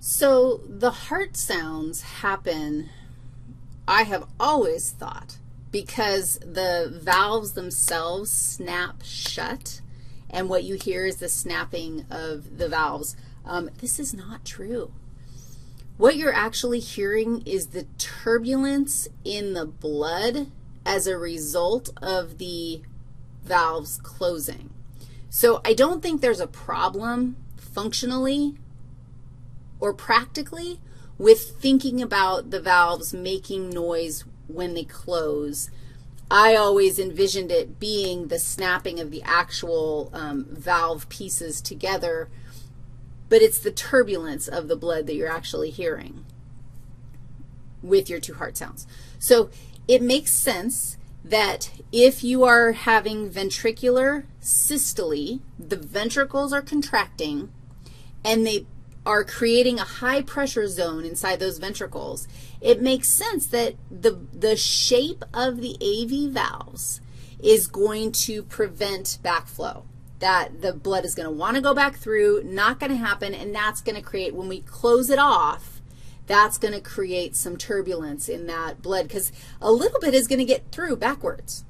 So the heart sounds happen, I have always thought, because the valves themselves snap shut, and what you hear is the snapping of the valves. This is not true. What you're actually hearing is the turbulence in the blood as a result of the valves closing. So I don't think there's a problem functionally or practically with thinking about the valves making noise when they close. I always envisioned it being the snapping of the actual valve pieces together, but it's the turbulence of the blood that you're actually hearing with your two heart sounds. So it makes sense that if you are having ventricular systole, the ventricles are contracting, and they are creating a high pressure zone inside those ventricles, it makes sense that the shape of the AV valves is going to prevent backflow, that the blood is going to want to go back through, not going to happen, and that's going to create, when we close it off, that's going to create some turbulence in that blood, because a little bit is going to get through backwards.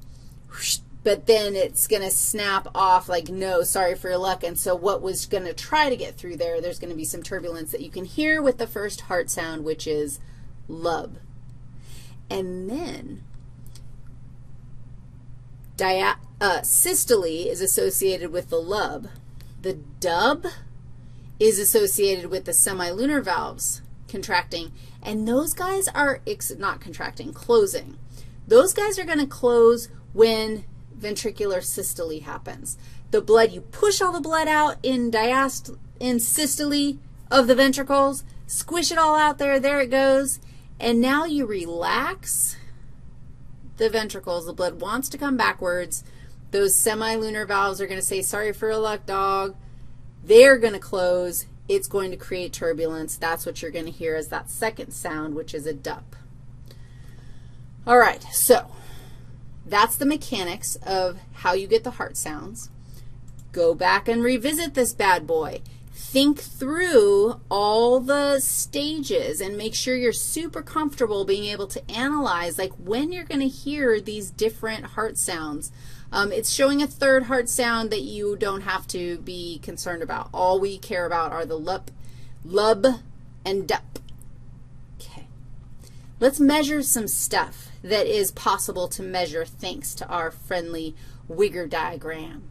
But then it's going to snap off like, no, sorry for your luck. And so what was going to try to get through there, there's going to be some turbulence that you can hear with the first heart sound, which is lub. And then systole is associated with the lub. The dub is associated with the semilunar valves contracting, and those guys are not contracting, closing. Those guys are going to close when ventricular systole happens. The blood, you push all the blood out in systole of the ventricles, squish it all out there, there it goes, and now you relax the ventricles. The blood wants to come backwards. Those semilunar valves are going to say, sorry for your luck, dog. They're going to close. It's going to create turbulence. That's what you're going to hear as that second sound, which is a dup. All right, so that's the mechanics of how you get the heart sounds. Go back and revisit this bad boy. Think through all the stages and make sure you're super comfortable being able to analyze, like, when you're going to hear these different heart sounds. It's showing a third heart sound that you don't have to be concerned about. All we care about are the lub, and dup. Okay. Let's measure some stuff that is possible to measure thanks to our friendly Wigger diagram.